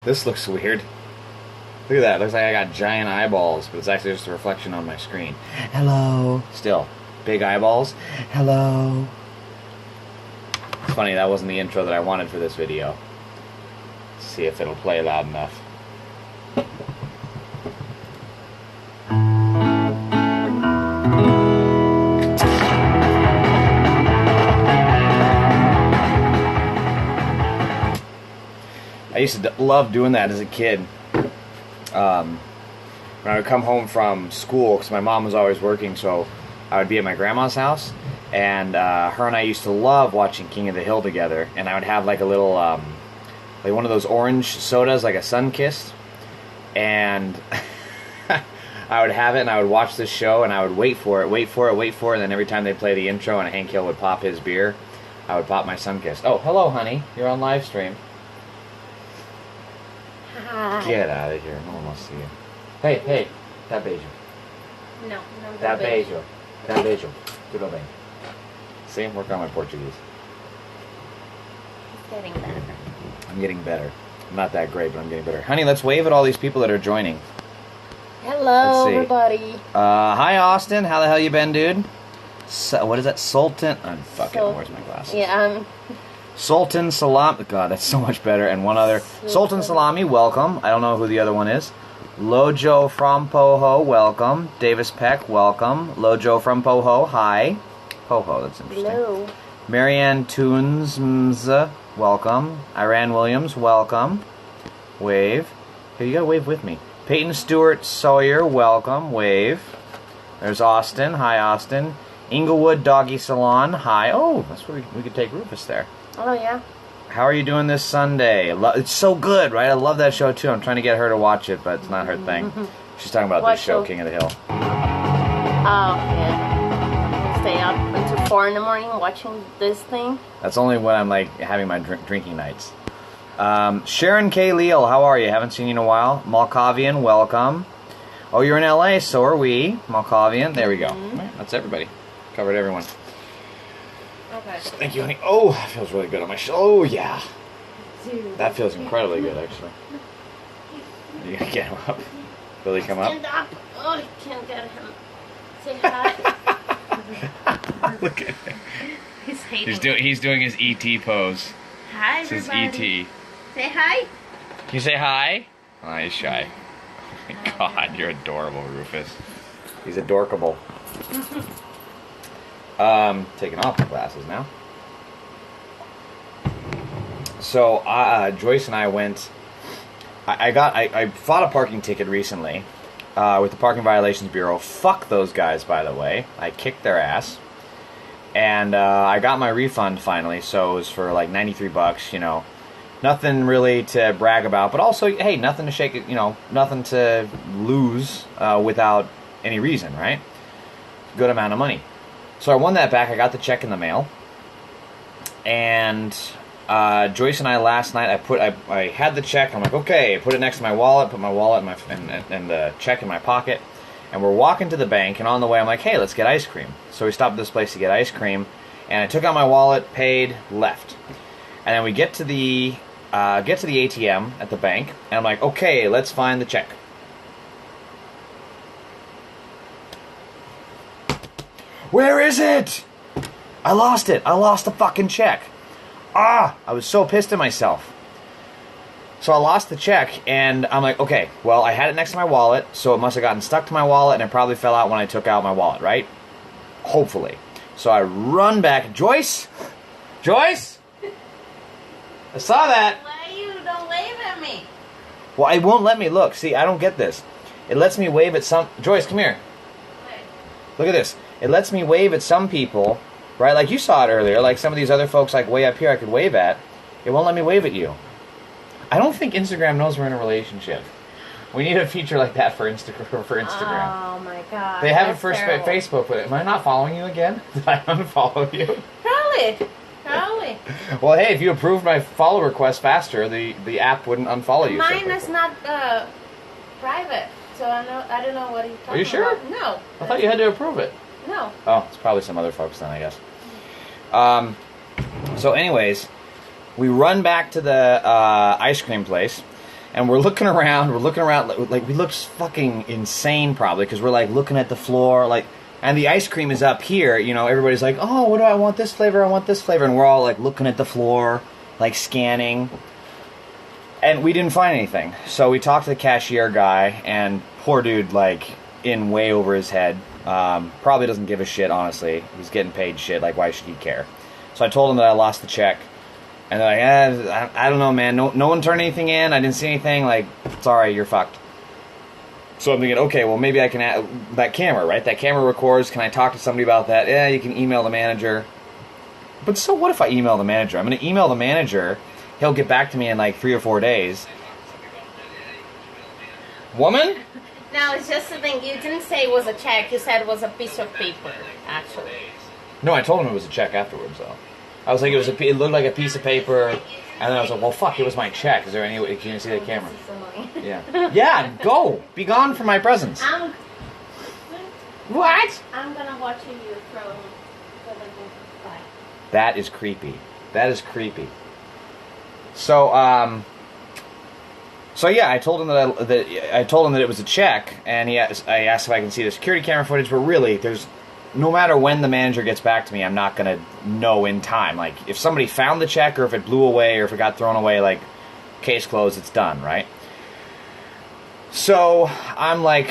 This looks weird. Look at that. It looks like I got giant eyeballs, but it's actually just a reflection on my screen. Hello. Still, big eyeballs. Hello. It's funny, that wasn't the intro that I wanted for this video. Let's see if it'll play loud enough. I used to love doing that as a kid. When I would come home from school, because my mom was always working, so I would be at my grandma's house, and her and I used to love watching King of the Hill together, and I would have like a little, like one of those orange sodas, like a Sunkist, and I would have it, and I would watch this show, and I would wait for it, and then every time they play the intro and Hank Hill would pop his beer, I would pop my Sunkist. Oh, hello, honey. You're on live stream. Hi. Get out of here. No one wants to see you. Hey, hey. Dá beijo. No, Dá beijo. Dá beijo. Tudo bem. See? I'm working on my Portuguese. It's getting better. I'm getting better. I'm not that great, but I'm getting better. Honey, let's wave at all these people that are joining. Hello, everybody. Hi, Austin. How the hell you been, dude? So, what is that? Sultan? I'm fucking. Where's my glasses? Yeah, Sultan Salami. God, that's so much better. And one other. Sultan Salami, welcome. I don't know who the other one is. Lojo from Poho, welcome. Davis Peck, welcome. Lojo from Poho, hi. Poho, that's interesting. hello. Marianne Toons, welcome. Iran Williams, welcome. Wave. Here, you gotta wave with me. Peyton Stewart Sawyer, welcome. Wave. There's Austin. Hi, Austin. Inglewood Doggy Salon, hi. Oh, that's where we could take Rufus there. Oh, yeah. How are you doing this Sunday? It's so good, right? I love that show, too. I'm trying to get her to watch it, but it's not her thing. She's talking about this show, King of the Hill. Oh, yeah. Stay up until 4 in the morning watching this thing. That's only when I'm, like, having my drinking nights. Sharon K. Leal, how are you? Haven't seen you in a while. Malkavian, welcome. Oh, you're in L.A., so are we. Malkavian, there we go. Right, that's everybody. Covered everyone. Okay. Thank you, honey. Oh, that feels really good on my shoulder. Oh, yeah. That feels incredibly good, actually. You gonna get him up? Will he come up? Stand up. Oh, I can't get him. Say hi. Look at him. He's hating He's doing his ET pose. Hi, This is everybody. ET. Say hi. Can you say hi? Oh, he's shy. Oh my God, you're adorable, Rufus. He's adorkable. Taking off my glasses now. So, Joyce and I went. I fought a parking ticket recently with the Parking Violations Bureau. Fuck those guys, by the way. I kicked their ass. And I got my refund finally, so it was for like $93, you know. Nothing really to brag about, but also, hey, nothing to shake it, you know, nothing to lose without any reason, right? Good amount of money. So I won that back. I got the check in the mail. And Joyce and I last night, I had the check. I'm like, okay, I put it next to my wallet, put my wallet and the check in my pocket. And we're walking to the bank, and on the way I'm like, hey, let's get ice cream. So we stopped at this place to get ice cream, and I took out my wallet, paid, left. And then we get to the ATM at the bank, and I'm like, okay, let's find the check. Where is it? I lost it. I lost the fucking check. I was so pissed at myself. So I lost the check, and I'm like, okay, well, I had it next to my wallet, so it must have gotten stuck to my wallet, and it probably fell out when I took out my wallet, right? Hopefully. So I run back. Joyce? Joyce? I saw that. Why you don't wave at me? Well, it won't let me look. See, I don't get this. It lets me wave at some... Joyce, come here. Wait. Look at this. It lets me wave at some people, right? Like you saw it earlier. Like some of these other folks, like way up here, I could wave at. It won't let me wave at you. I don't think Instagram knows we're in a relationship. We need a feature like that for Instagram. Oh my God. They have it for Facebook with it. Am I not following you again? Did I unfollow you? Probably. Well, hey, if you approved my follow request faster, the app wouldn't unfollow you. Mine is not private, so I don't know what he's talking about. Are you sure? No. I thought you had to approve it. No. Oh, it's probably some other folks then, I guess. So anyways, we run back to the ice cream place, And we're looking around, like we looked fucking insane probably, because we're like looking at the floor, like, and the ice cream is up here, you know, everybody's like, oh, what do I want this flavor, I want this flavor, and we're all like looking at the floor, like scanning, and we didn't find anything. So we talked to the cashier guy, and poor dude, like, in way over his head, probably doesn't give a shit, honestly, he's getting paid shit, like, why should he care? So I told him that I lost the check. And they're like, I don't know, man. No one turned anything in. I didn't see anything. Like, sorry, you're fucked. So I'm thinking, okay, well, maybe I can add that camera, right? That camera records. Can I talk to somebody about that? Yeah, you can email the manager. But so what if I email the manager? I'm going to email the manager. He'll get back to me in like 3 or 4 days. Woman? No, it's just the thing. You didn't say it was a check. You said it was a piece of paper, actually. No, I told him it was a check afterwards, though. I was like, it looked like a piece of paper, and then I was like, well, fuck, it was my check. Is there any way, can you see the camera? Yeah. Yeah, go! Be gone from my presence. What? I'm gonna watch you from. That is creepy. That is creepy. So, yeah, I told him that it was a check, and I asked if I can see the security camera footage, but really, no matter when the manager gets back to me, I'm not going to know in time. Like, if somebody found the check, or if it blew away, or if it got thrown away, like, case closed, it's done, right? So, I'm like,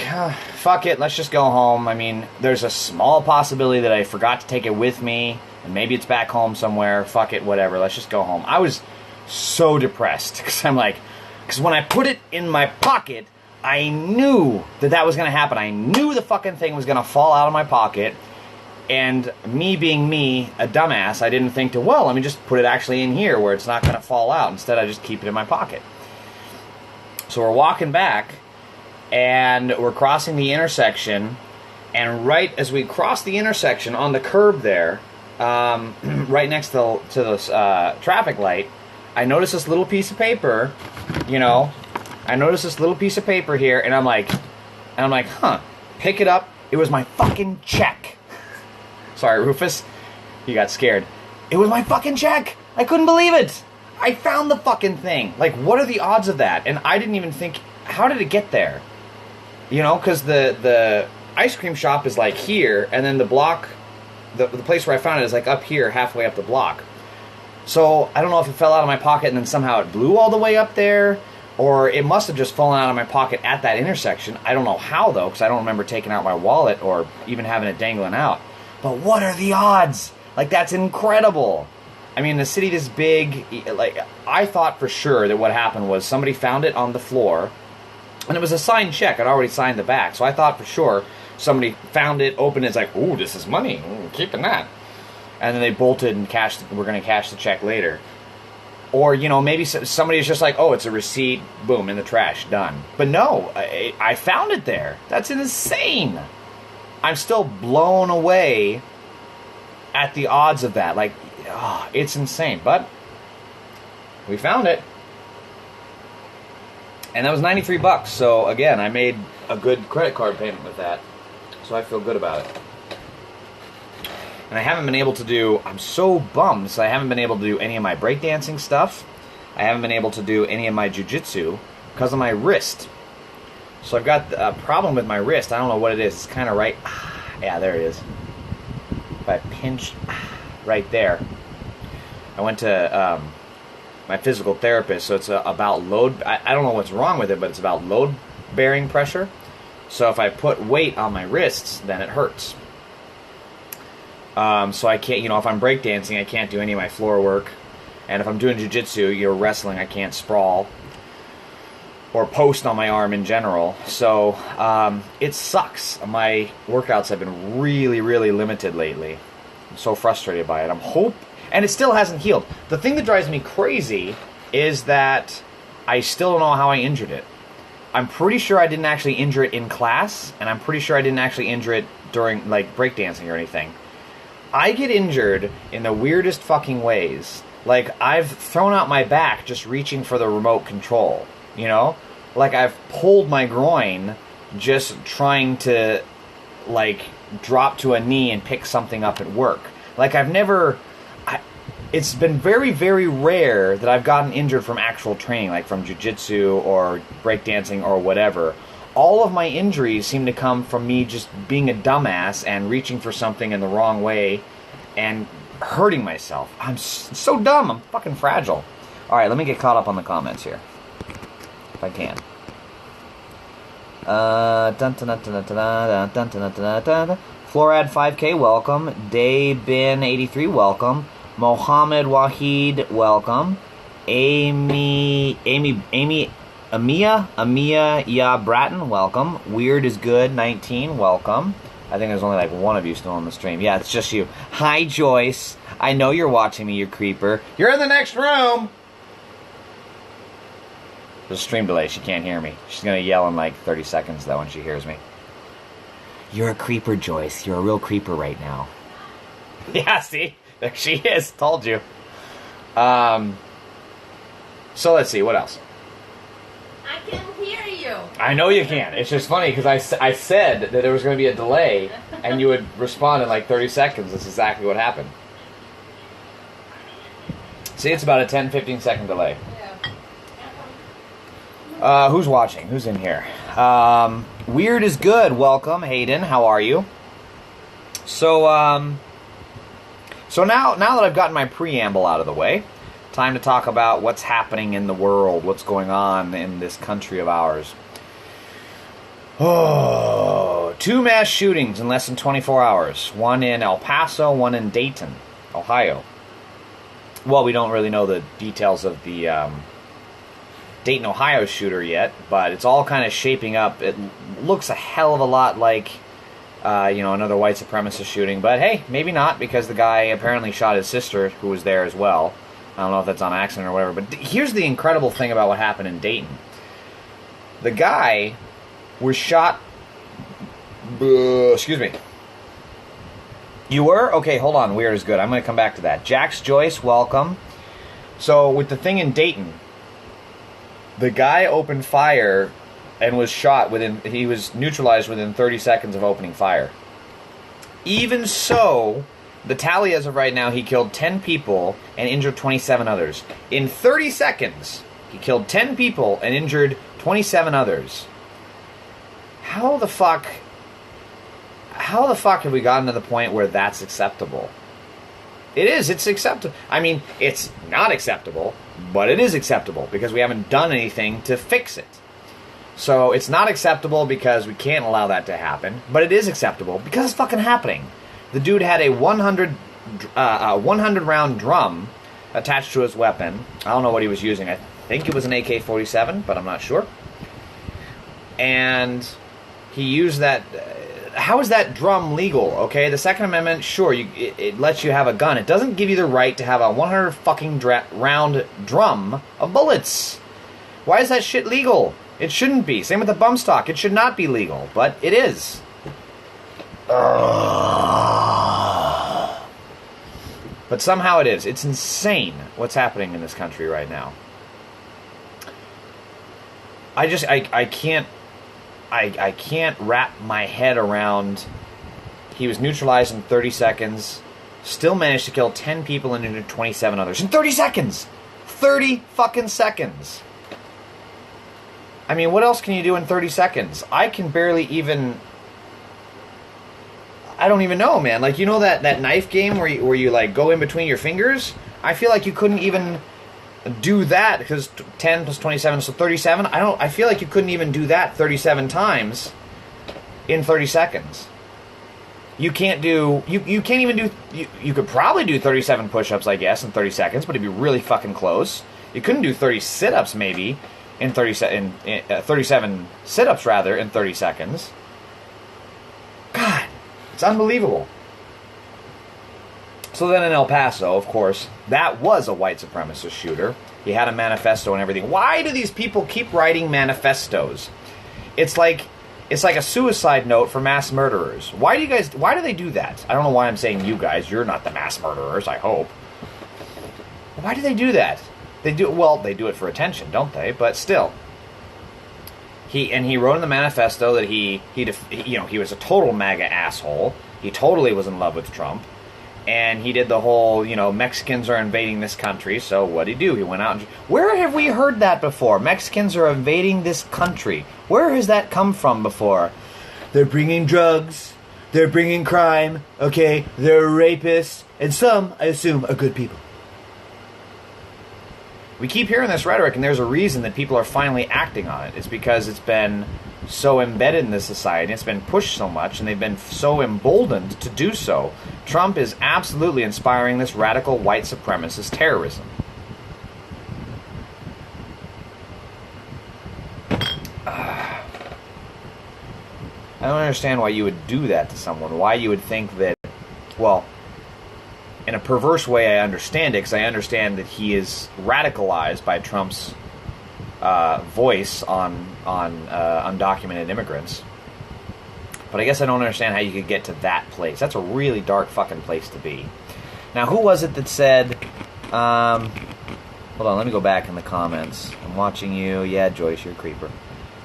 fuck it, let's just go home. I mean, there's a small possibility that I forgot to take it with me, and maybe it's back home somewhere. Fuck it, whatever, let's just go home. I was so depressed, because when I put it in my pocket, I knew that was going to happen. I knew the fucking thing was going to fall out of my pocket. And me being me, a dumbass, I didn't think let me just put it actually in here where it's not going to fall out. Instead, I just keep it in my pocket. So we're walking back, and we're crossing the intersection. And right as we cross the intersection on the curb there, right next to the traffic light, I notice this little piece of paper, you know. I noticed this little piece of paper here, and I'm like, huh, pick it up. It was my fucking check. Sorry, Rufus. He got scared. It was my fucking check. I couldn't believe it. I found the fucking thing. Like, what are the odds of that? And I didn't even think, how did it get there? You know, because the ice cream shop is like here, and then the block, the place where I found it is like up here, halfway up the block. So I don't know if it fell out of my pocket and then somehow it blew all the way up there, or it must have just fallen out of my pocket at that intersection. I don't know how, though, because I don't remember taking out my wallet or even having it dangling out. But what are the odds? Like, that's incredible. I mean, in a city this big, like, I thought for sure that what happened was somebody found it on the floor, and it was a signed check. I'd already signed the back, so I thought for sure somebody found it, opened it, it's like, ooh, this is money, ooh, keeping that. And then they bolted and we're going to cash the check later. Or, you know, maybe somebody's just like, oh, it's a receipt, boom, in the trash, done. But no, I found it there. That's insane. I'm still blown away at the odds of that. Like, oh, it's insane. But we found it. And that was $93. So, again, I made a good credit card payment with that. So I feel good about it. And I haven't been able to do, I'm so bummed, so I haven't been able to do any of my breakdancing stuff. I haven't been able to do any of my jiu-jitsu because of my wrist. So I've got a problem with my wrist. I don't know what it is. It's kind of right. Yeah, there it is. If I pinch right there. I went to my physical therapist, so it's about load. I don't know what's wrong with it, but it's about load-bearing pressure. So if I put weight on my wrists, then it hurts. So I can't, you know, if I'm breakdancing, I can't do any of my floor work. And if I'm doing jiu-jitsu, wrestling, I can't sprawl or post on my arm in general. So it sucks. My workouts have been really, really limited lately. I'm so frustrated by it. And it still hasn't healed. The thing that drives me crazy is that I still don't know how I injured it. I'm pretty sure I didn't actually injure it in class, and I'm pretty sure I didn't actually injure it during, like, breakdancing or anything. I get injured in the weirdest fucking ways. Like, I've thrown out my back just reaching for the remote control, you know? Like, I've pulled my groin just trying to, like, drop to a knee and pick something up at work. Like, it's been very, very rare that I've gotten injured from actual training, like from jiu-jitsu or breakdancing or whatever. All of my injuries seem to come from me just being a dumbass and reaching for something in the wrong way and hurting myself. I'm so dumb. I'm fucking fragile. All right, let me get caught up on the comments here, if I can. Florad 5K, welcome. Daybin83, welcome. Mohammed Wahid, welcome. Amia Ya Bratton, welcome. Weird is Good 19, welcome. I think there's only like one of you still on the stream. Yeah, it's just you. Hi, Joyce. I know you're watching me, you creeper. You're in the next room! There's a stream delay. She can't hear me. She's going to yell in like 30 seconds, though, when she hears me. You're a creeper, Joyce. You're a real creeper right now. Yeah, see? There she is. Told you. So let's see. What else? I can hear you. I know you can. It's just funny because I said that there was going to be a delay and you would respond in like 30 seconds. That's exactly what happened. See, it's about a 10-15 second delay. Who's watching? Who's in here? Weird is Good. Welcome, Hayden. How are you? So now that I've gotten my preamble out of the way, time to talk about what's happening in the world, what's going on in this country of ours. Oh, 2 mass shootings in less than 24 hours. One in El Paso, one in Dayton, Ohio. Well, we don't really know the details of the Dayton, Ohio shooter yet, but it's all kind of shaping up. It looks a hell of a lot like, another white supremacist shooting. But hey, maybe not, because the guy apparently shot his sister, who was there as well. I don't know if that's on accident or whatever. But here's the incredible thing about what happened in Dayton. The guy was shot... excuse me. You were? Okay, hold on. Weird is Good. I'm going to come back to that. Jax Joyce, welcome. So, with the thing in Dayton, the guy opened fire and was shot he was neutralized within 30 seconds of opening fire. Even so, the tally as of right now, he killed 10 people and injured 27 others. In 30 seconds, he killed 10 people and injured 27 others. How the fuck have we gotten to the point where that's acceptable? It's acceptable. I mean, it's not acceptable, but it is acceptable because we haven't done anything to fix it. So it's not acceptable because we can't allow that to happen, but it is acceptable because it's fucking happening. The dude had a 100 round drum attached to his weapon. I don't know what he was using. I think it was an AK-47, but I'm not sure. And he used that. How is that drum legal? Okay, the Second Amendment, sure, it lets you have a gun. It doesn't give you the right to have a 100 fucking round drum of bullets. Why is that shit legal? It shouldn't be. Same with the bump stock. It should not be legal, but it is. But somehow it is. It's insane what's happening in this country right now. I can't wrap my head around. He was neutralized in 30 seconds, still managed to kill 10 people and injure 27 others in 30 seconds. 30 fucking seconds. I mean, what else can you do in 30 seconds? I can barely even... I don't even know, man. Like, you know that knife game where you like go in between your fingers? I feel like you couldn't even do that, because 10 plus 27, so 37. I feel like you couldn't even do that 37 times in 30 seconds. You can't do... You can't even do... You could probably do 37 push-ups, I guess, in 30 seconds, but it'd be really fucking close. You couldn't do 30 sit-ups, maybe, in 37 sit-ups, rather, in 30 seconds. God, it's unbelievable. So then in El Paso, of course, that was a white supremacist shooter. He had a manifesto and everything. Why do these people keep writing manifestos? It's like a suicide note for mass murderers. Why do they do that? I don't know why I'm saying you guys. You're not the mass murderers, I hope. Why do they do that? They do it for attention, don't they? But still. He wrote in the manifesto that he was a total MAGA asshole. He totally was in love with Trump. and he did the whole, Mexicans are invading this country, so what did he do? He went out and... Where have we heard that before? Mexicans are invading this country. Where has that come from before? They're bringing drugs, they're bringing crime, okay, they're rapists, and some, I assume, are good people. We keep hearing this rhetoric, and there's a reason that people are finally acting on it. It's because it's been so embedded in the society, it's been pushed so much, and they've been so emboldened to do so. Trump is absolutely inspiring this radical white supremacist terrorism. I don't understand why you would do that to someone. Why you would think that, well, in a perverse way I understand it, because I understand that he is radicalized by Trump's voice on undocumented immigrants. But I guess I don't understand how you could get to that place. That's a really dark fucking place to be. Now, who was it that said... hold on, let me go back in the comments. I'm watching you. Yeah, Joyce, you're a creeper.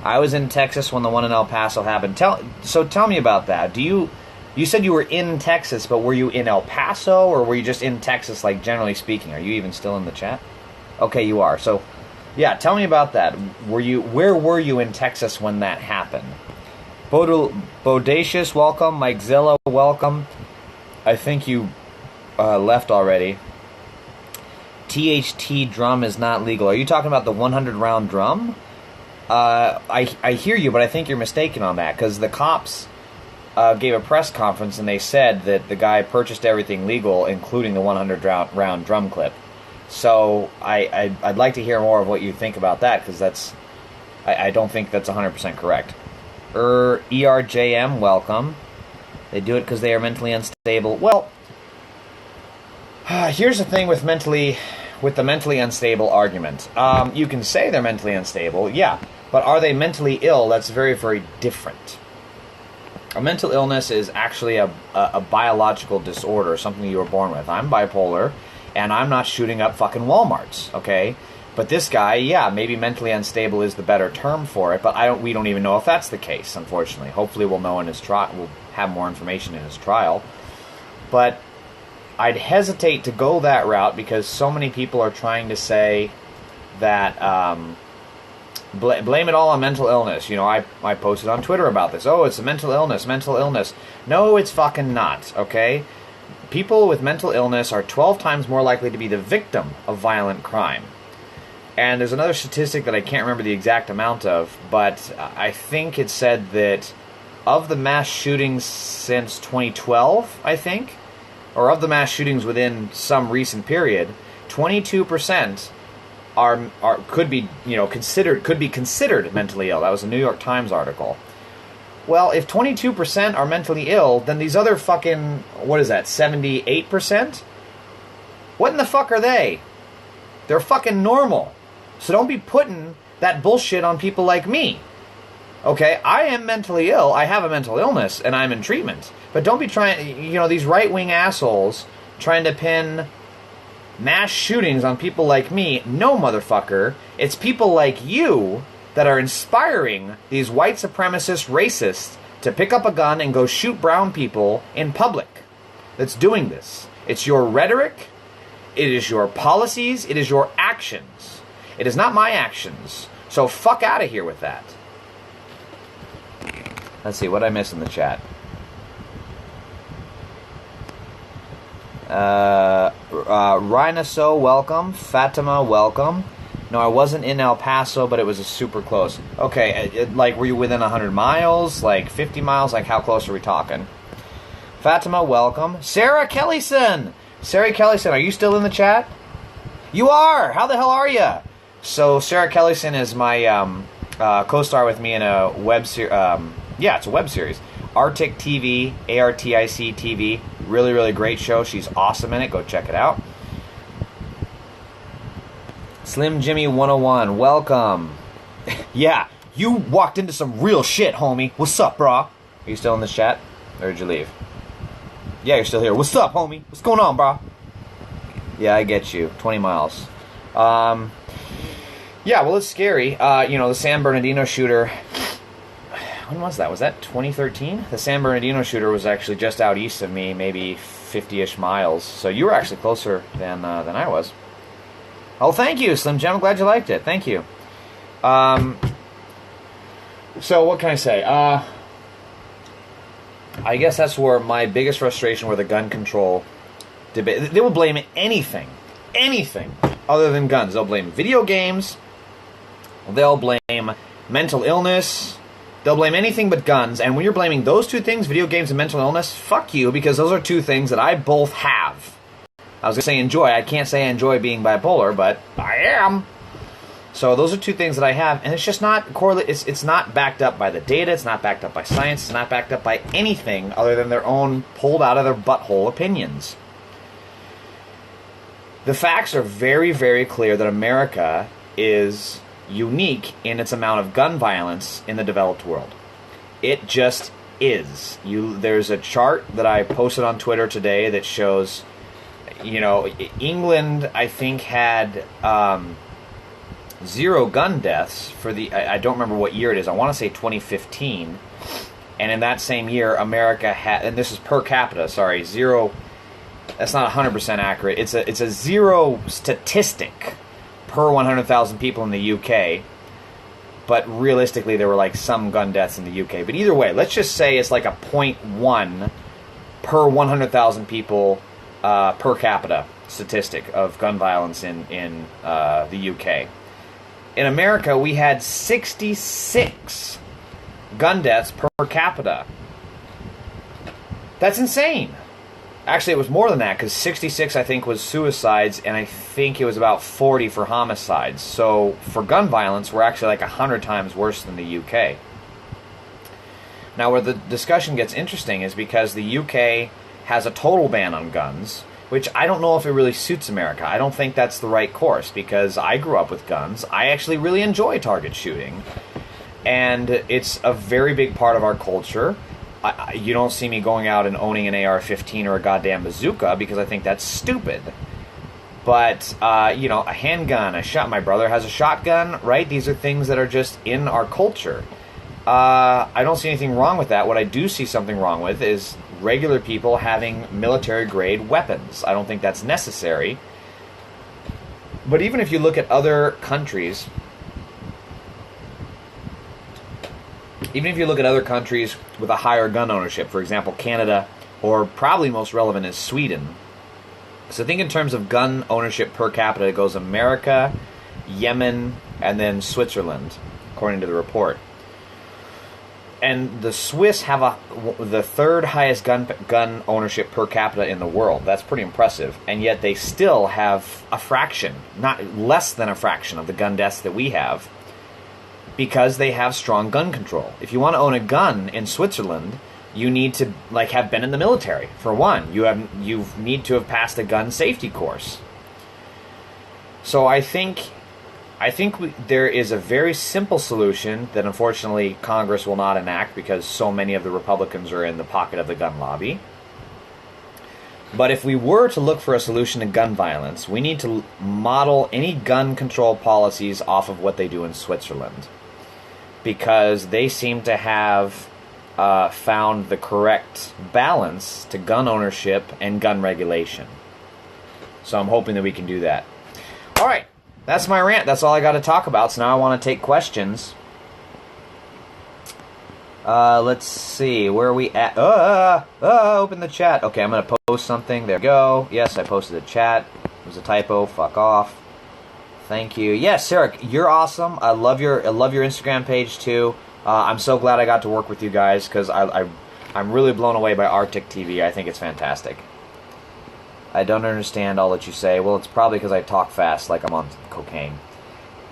I was in Texas when the one in El Paso happened. Tell me about that. You said you were in Texas, but were you in El Paso, or were you just in Texas, like, generally speaking? Are you even still in the chat? Okay, you are. So, yeah, tell me about that. Where were you in Texas when that happened? Bodacious, welcome. Mike Zilla, welcome. I think you left already. THT drum is not legal. Are you talking about the 100-round drum? I hear you, but I think you're mistaken on that, because the cops gave a press conference and they said that the guy purchased everything legal, including the 100-round drum clip. So I'd like to hear more of what you think about that, because I don't think that's 100% correct. ERJM, welcome. They do it because they are mentally unstable. Well, here's the thing with the mentally unstable argument. You can say they're mentally unstable, yeah, but are they mentally ill? That's very, very different. A mental illness is actually a biological disorder, something you were born with. I'm bipolar, and I'm not shooting up fucking Walmarts, okay? But this guy, yeah, maybe mentally unstable is the better term for it, but we don't even know if that's the case, unfortunately. Hopefully we'll know in his trial, we'll have more information in his trial. But I'd hesitate to go that route because so many people are trying to say that blame it all on mental illness. I posted on Twitter about this. Oh, it's a mental illness. No, it's fucking not, okay? People with mental illness are 12 times more likely to be the victim of violent crime. And there's another statistic that I can't remember the exact amount of, but I think it said that of the mass shootings since 2012, I think, or of the mass shootings within some recent period, 22% could be considered mentally ill. That was a New York Times article. Well, if 22% are mentally ill, then these other fucking, 78%? What in the fuck are they? They're fucking normal. So don't be putting that bullshit on people like me. Okay, I am mentally ill, I have a mental illness, and I'm in treatment. But don't be trying, these right-wing assholes trying to pin mass shootings on people like me. No, motherfucker. It's people like you that are inspiring these white supremacist racists to pick up a gun and go shoot brown people in public that's doing this. It's your rhetoric, it is your policies, it is your actions. It is not my actions. So fuck out of here with that. Let's see, what did I miss in the chat? Rhinoso, welcome. Fatima, welcome. No, I wasn't in El Paso, but it was super close. Okay, were you within 100 miles? 50 miles? How close are we talking? Fatima, welcome. Sarah Kellison! Sarah Kellison, are you still in the chat? You are! How the hell are you? So, Sarah Kellison is my co-star with me in a web series. It's a web series. Arctic TV, ARTIC TV. Really, really great show. She's awesome in it. Go check it out. Slim Jimmy 101, welcome. Yeah, you walked into some real shit, homie. What's up, brah? Are you still in this chat? Or did you leave? Yeah, you're still here. What's up, homie? What's going on, brah? Yeah, I get you. 20 miles. Yeah, well, it's scary. The San Bernardino shooter... When was that? Was that 2013? The San Bernardino shooter was actually just out east of me, maybe 50-ish miles. So you were actually closer than I was. Oh, thank you, Slim Jim. I'm glad you liked it. Thank you. So what can I say? I guess that's where my biggest frustration with the gun control debate. They will blame anything other than guns. They'll blame video games. They'll blame mental illness. They'll blame anything but guns. And when you're blaming those two things, video games and mental illness, fuck you, because those are two things that I both have. I was going to say enjoy. I can't say I enjoy being bipolar, but I am. So those are two things that I have, and it's just not correlated. It's not backed up by the data. It's not backed up by science. It's not backed up by anything other than their own pulled out of their butthole opinions. The facts are very, very clear that America is unique in its amount of gun violence in the developed world. It just is. There's a chart that I posted on Twitter today that shows, England, I think, had 0 gun deaths for I don't remember what year it is. I want to say 2015. And in that same year, America had, and this is per capita, 0. That's not 100% accurate. It's a 0 statistic per 100,000 people in the UK, but realistically there were like some gun deaths in the UK. But either way, let's just say it's like a 0.1 per 100,000 people per capita statistic of gun violence in the UK. In America, we had 66 gun deaths per capita. That's insane. Actually, it was more than that, because 66, I think, was suicides, and I think it was about 40 for homicides. So, for gun violence, we're actually like 100 times worse than the UK. Now, where the discussion gets interesting is because the UK has a total ban on guns, which I don't know if it really suits America. I don't think that's the right course, because I grew up with guns. I actually really enjoy target shooting, and it's a very big part of our culture. You don't see me going out and owning an AR-15 or a goddamn bazooka, because I think that's stupid. But, a handgun, my brother has a shotgun, right? These are things that are just in our culture. I don't see anything wrong with that. What I do see something wrong with is regular people having military-grade weapons. I don't think that's necessary. But even if you look at other countries, with a higher gun ownership, for example, Canada, or probably most relevant is Sweden. So I think in terms of gun ownership per capita, it goes America, Yemen, and then Switzerland, according to the report. And the Swiss have the third highest gun ownership per capita in the world. That's pretty impressive. And yet they still have a fraction, not less than a fraction of the gun deaths that we have, because they have strong gun control. If you want to own a gun in Switzerland, you need to have been in the military. For one, you need to have passed a gun safety course. So I think there is a very simple solution that unfortunately Congress will not enact because so many of the Republicans are in the pocket of the gun lobby. But if we were to look for a solution to gun violence, we need to model any gun control policies off of what they do in Switzerland, because they seem to have found the correct balance to gun ownership and gun regulation. So I'm hoping that we can do that. All right. That's my rant. That's all I got to talk about. So now I want to take questions. Let's see. Where are we at? Open the chat. Okay, I'm going to post something. There we go. Yes, I posted a chat. It was a typo. Fuck off. Thank you. Yes, Sarah, you're awesome. I love your Instagram page too. I'm so glad I got to work with you guys, because I'm really blown away by Arctic TV. I think it's fantastic. I don't understand all that you say. Well, it's probably because I talk fast like I'm on cocaine.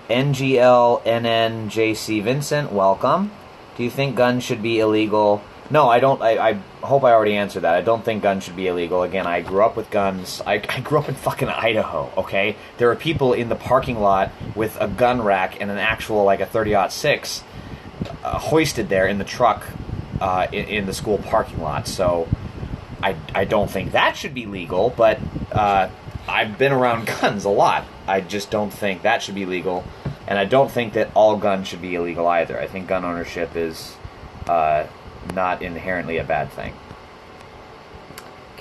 NGLNNJC Vincent, welcome. Do you think guns should be illegal? No, I don't. I hope I already answered that. I don't think guns should be illegal. Again, I grew up with guns. I grew up in fucking Idaho, okay? There are people in the parking lot with a gun rack and an actual, a 30-06 hoisted there in the truck in the school parking lot. So I don't think that should be legal, but I've been around guns a lot. I just don't think that should be legal, and I don't think that all guns should be illegal either. I think gun ownership is not inherently a bad thing.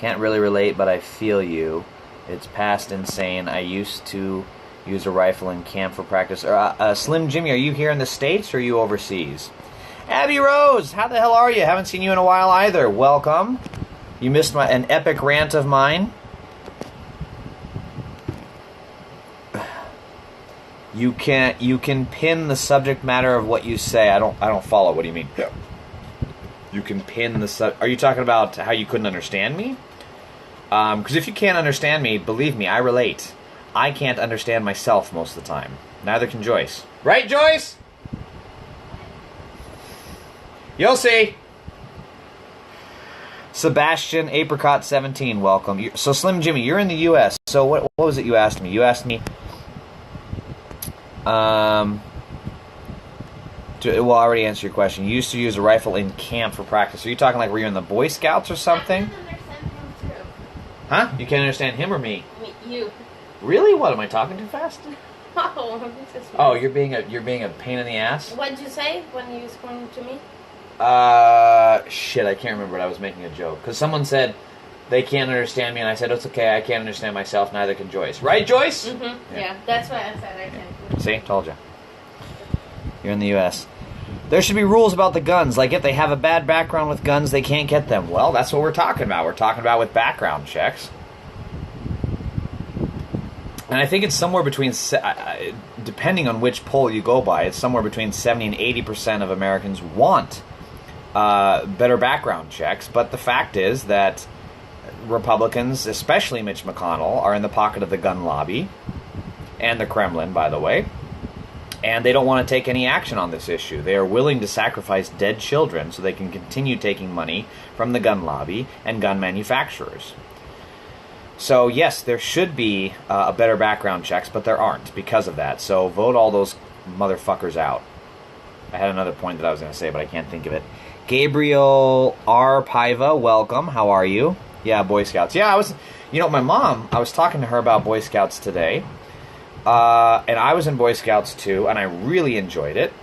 Can't really relate, but I feel you. It's past insane. I used to use a rifle in camp for practice. Slim Jimmy, are you here in the States or are you overseas? Abby Rose, how the hell are you? Haven't seen you in a while either. Welcome. You missed an epic rant of mine. You can pin the subject matter of what you say. I don't follow. What do you mean? Yeah. You can pin the Are you talking about how you couldn't understand me? Because if you can't understand me, believe me, I relate. I can't understand myself most of the time. Neither can Joyce. Right, Joyce? You'll see. Sebastian Apricot 17, welcome. So Slim Jimmy, you're in the U.S. So what was it you asked me? You asked me. Well, I already answered your question. You used to use a rifle in camp for practice. Are you talking like were you in the Boy Scouts or something? I can't understand him too. Huh? You can't understand him or me? You. Really? What, am I talking too fast? Oh, you're being a pain in the ass? What'd you say when you spoke to me? Shit, I can't remember. I was making a joke. Because someone said they can't understand me, and I said, it's okay, I can't understand myself, neither can Joyce. Right, Joyce? Mm-hmm. Yeah, that's what I said, I can't. See? Told you. You're in the U.S. There should be rules about the guns. Like, if they have a bad background with guns, they can't get them. Well, that's what we're talking about. We're talking about with background checks. And I think it's somewhere between, depending on which poll you go by, it's somewhere between 70 and 80% of Americans want better background checks. But the fact is that Republicans, especially Mitch McConnell, are in the pocket of the gun lobby and the Kremlin, by the way. And they don't want to take any action on this issue. They are willing to sacrifice dead children so they can continue taking money from the gun lobby and gun manufacturers. So, yes, there should be a better background checks, but there aren't because of that. So, vote all those motherfuckers out. I had another point that I was going to say, but I can't think of it. Gabriel R. Paiva, welcome. How are you? Yeah, Boy Scouts. Yeah, my mom, I was talking to her about Boy Scouts today. And I was in Boy Scouts too, and I really enjoyed it.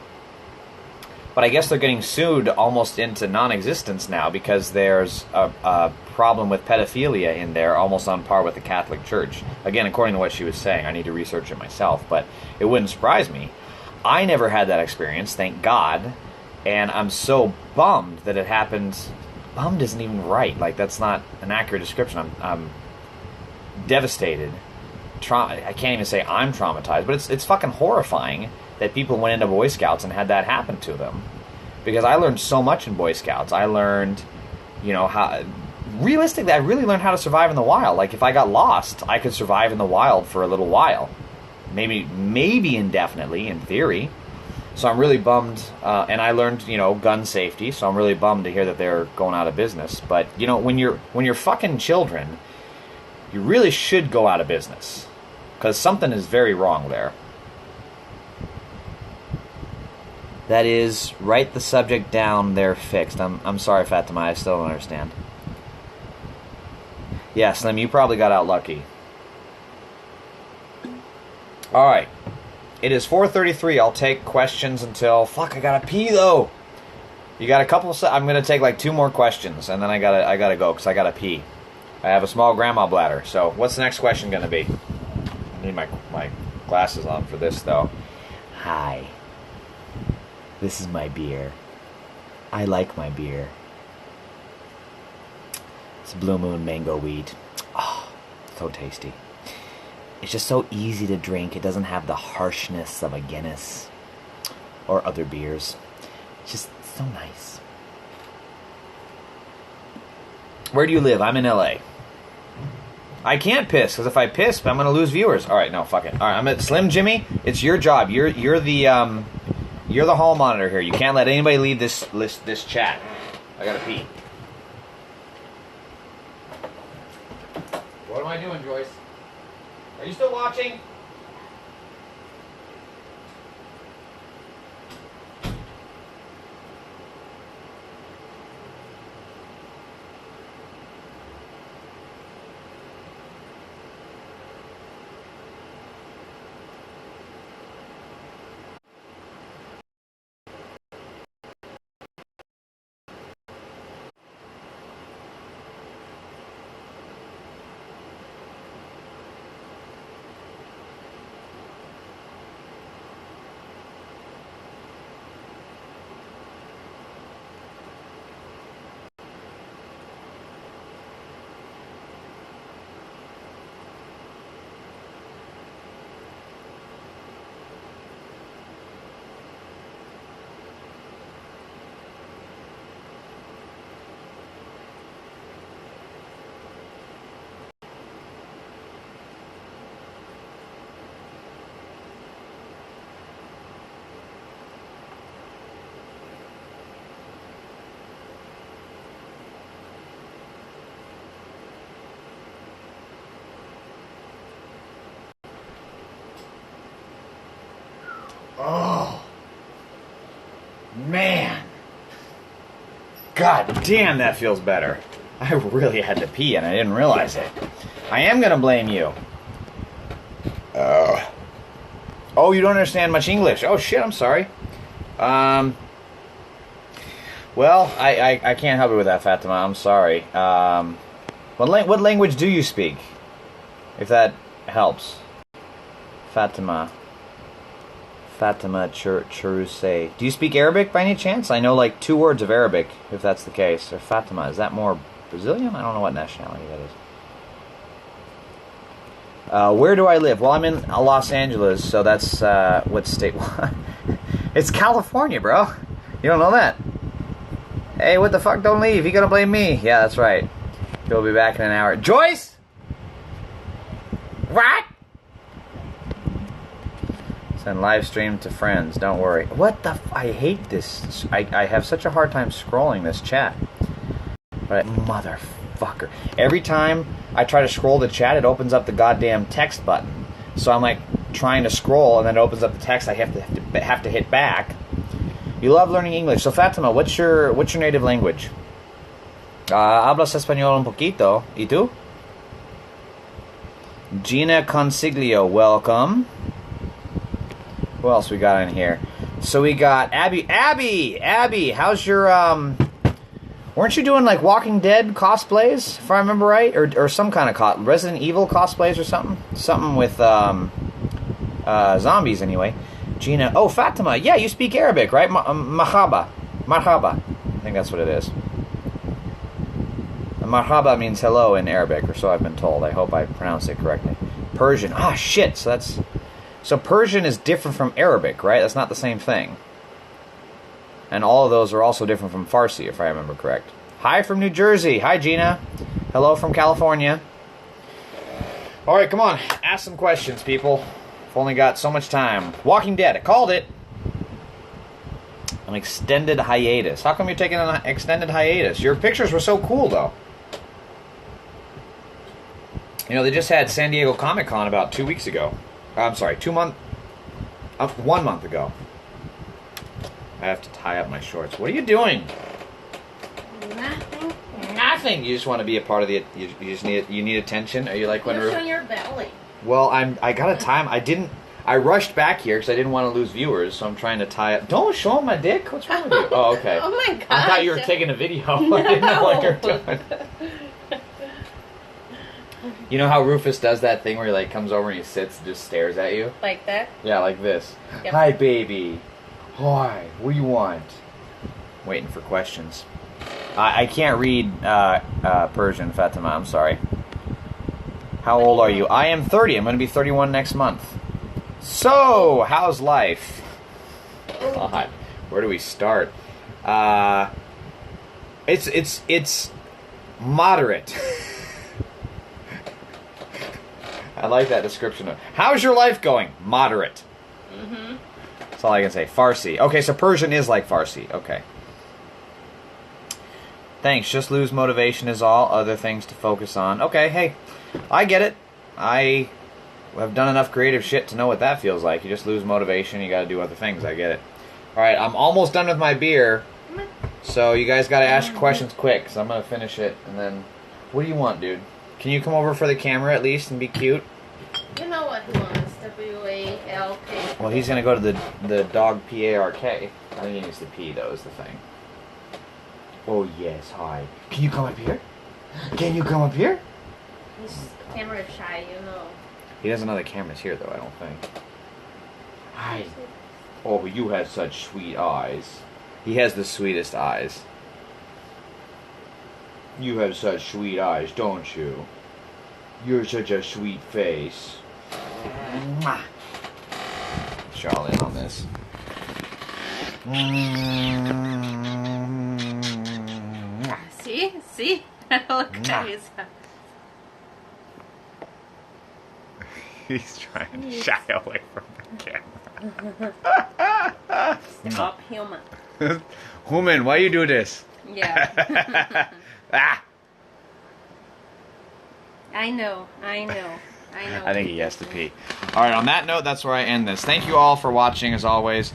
But I guess they're getting sued almost into non-existence now because there's a problem with pedophilia in there, almost on par with the Catholic Church. Again, according to what she was saying, I need to research it myself, but it wouldn't surprise me. I never had that experience, thank God, and I'm so bummed that it happened. Bummed isn't even right. Like, that's not an accurate description. I'm devastated. I can't even say I'm traumatized, but it's fucking horrifying that people went into Boy Scouts and had that happen to them. Because I learned so much in Boy Scouts. I learned, how... Realistically, I really learned how to survive in the wild. Like, if I got lost, I could survive in the wild for a little while. Maybe indefinitely, in theory. So I'm really bummed. And I learned, gun safety, so I'm really bummed to hear that they're going out of business. But, when you're fucking children, you really should go out of business. Because something is very wrong there. That is, write the subject down, they're fixed. I'm sorry, Fatima, I still don't understand. Yeah, Slim, you probably got out lucky. Alright. It is 4:33. I'll take questions until... Fuck, I gotta pee, though! You got a couple of... I'm gonna take, like, 2 more questions, and then I gotta go, because I gotta pee. I have a small grandma bladder, so what's the next question gonna be? I need my glasses on for this, though. Hi. This is my beer. I like my beer. It's Blue Moon Mango Wheat. Oh, so tasty. It's just so easy to drink. It doesn't have the harshness of a Guinness or other beers. It's just so nice. Where do you live? I'm in LA. I can't piss, because if I piss, I'm going to lose viewers. Alright, no, fuck it. Alright, I'm at Slim Jimmy. It's your job. You're the hall monitor here. You can't let anybody leave this chat. I gotta pee. What am I doing, Joyce? Are you still watching? Man. God damn, that feels better. I really had to pee and I didn't realize it. I am gonna blame you. Oh, you don't understand much English. Oh shit, I'm sorry. Well, I can't help you with that, Fatima. I'm sorry. What language do you speak? If that helps. Fatima Churuse. Do you speak Arabic by any chance? I know like 2 words of Arabic, if that's the case. Or Fatima, is that more Brazilian? I don't know what nationality that is. Where do I live? Well, I'm in Los Angeles, so that's, what state? It's California, bro. You don't know that? Hey, what the fuck? Don't leave. You gonna blame me? Yeah, that's right. He'll be back in an hour. Joyce! What? Send live stream to friends. Don't worry. What the I hate this. I have such a hard time scrolling this chat. But motherfucker. Every time I try to scroll the chat, it opens up the goddamn text button. So I'm like trying to scroll, and then it opens up the text. I have to hit back. You love learning English. So Fatima, what's your native language? Hablas español un poquito. ¿Y tú? Gina Consiglio, welcome. Who else we got in here? So we got Abby, how's your, weren't you doing, like, Walking Dead cosplays, if I remember right? Or some kind of Resident Evil cosplays or something? Something with, zombies, anyway. Gina, oh, Fatima, yeah, you speak Arabic, right? Marhaba. I think that's what it is. Marhaba means hello in Arabic, or so I've been told. I hope I pronounced it correctly. Persian, shit, so Persian is different from Arabic, right? That's not the same thing. And all of those are also different from Farsi, if I remember correct. Hi from New Jersey. Hi, Gina. Hello from California. All right, come on. Ask some questions, people. I've only got so much time. Walking Dead. I called it. An extended hiatus. How come you're taking an extended hiatus? Your pictures were so cool, though. You know, they just had San Diego Comic-Con about 2 weeks ago. I'm sorry, 1 month ago. I have to tie up my shorts. What are you doing? Nothing. You just want to be a part of the. You just need attention. Are you like when you're showing your belly? Well, I got a time. I rushed back here because I didn't want to lose viewers, so I'm trying to tie up. Don't show them my dick. What's wrong with you? Oh, okay. Oh my god! I thought you were taking a video. No. I didn't know what you were doing. You know how Rufus does that thing where he like comes over and he sits and just stares at you? Like that? Yeah, like this. Yep. Hi, baby. Hi. What do you want? Waiting for questions. I can't read Persian, Fatima. I'm sorry. How old are you? I am 30. I'm going to be 31 next month. So, how's life? God, where do we start? It's moderate. I like that description. How's your life going? Moderate. Mm-hmm. That's all I can say. Farsi. Okay, so Persian is like Farsi. Okay. Thanks. Just lose motivation is all. Other things to focus on. Okay, hey. I get it. I have done enough creative shit to know what that feels like. You just lose motivation. You got to do other things. I get it. All right, I'm almost done with my beer. So you guys got to ask questions quick, because I'm going to finish it. And then, what do you want, dude? Can you come over for the camera at least and be cute? You know what he wants. W-A-L-K. Well, he's going to go to the dog P-A-R-K. I think he needs to pee, though, is the thing. Oh, yes, hi. Can you come up here? Can you come up here? He's camera shy, you know. He doesn't know the camera's here, though, I don't think. Hi. Oh, but you have such sweet eyes. He has the sweetest eyes. You have such sweet eyes, don't you? You're such a sweet face. Mwah. Charlotte in on this. See? See? Look at his... He's trying to shy away from the camera. Stop, human. Human, why you do this? Yeah. Ah! I know. I think he has to pee. Alright, on that note, that's where I end this. Thank you all for watching, as always.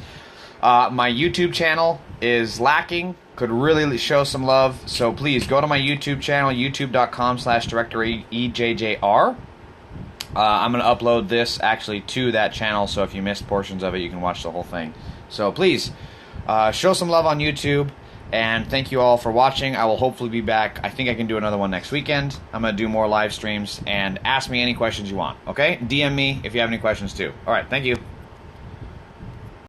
My YouTube channel is lacking. Could really show some love. So please go to my YouTube channel, youtube.com/directorejjr. I'm going to upload this actually to that channel, so if you missed portions of it, you can watch the whole thing. So please, show some love on YouTube, and thank you all for watching. I will hopefully be back. I think I can do another one next weekend. I'm going to do more live streams, and ask me any questions you want, okay? DM me if you have any questions too. All right, thank you.